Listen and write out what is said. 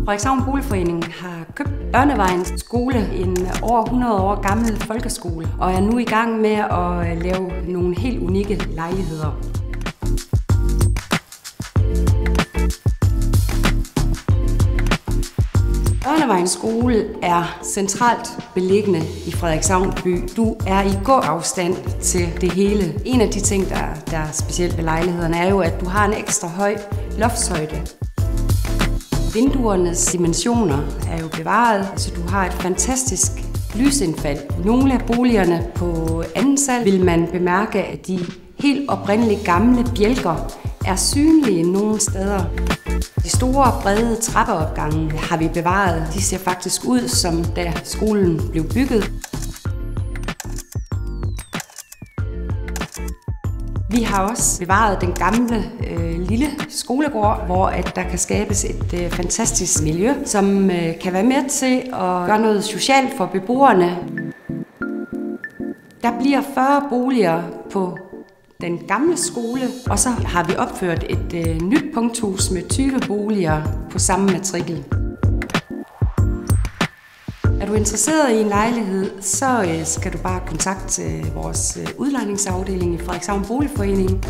Frederikshavn Boligforening har købt Ørnevejens skole, en over 100 år gammel folkeskole, og er nu i gang med at lave nogle helt unikke lejligheder. Ørnevejens skole er centralt beliggende i Frederikshavn by. Du er i gåafstand til det hele. En af de ting, der er specielt ved lejlighederne, er jo, at du har en ekstra høj loftshøjde. Vinduernes dimensioner er jo bevaret, så du har et fantastisk lysindfald. Nogle af boligerne på anden sal vil man bemærke, at de helt oprindelige gamle bjælker er synlige nogle steder. De store, brede trappeopgange har vi bevaret. De ser faktisk ud, som da skolen blev bygget. Vi har også bevaret den gamle lille skolegård, hvor der kan skabes et fantastisk miljø, som kan være med til at gøre noget socialt for beboerne. Der bliver 40 boliger på den gamle skole, og så har vi opført et nyt punkthus med 20 boliger på samme matrikel. Er du interesseret i en lejlighed, så skal du bare kontakte vores udlejningsafdeling i Frederikshavn Boligforening.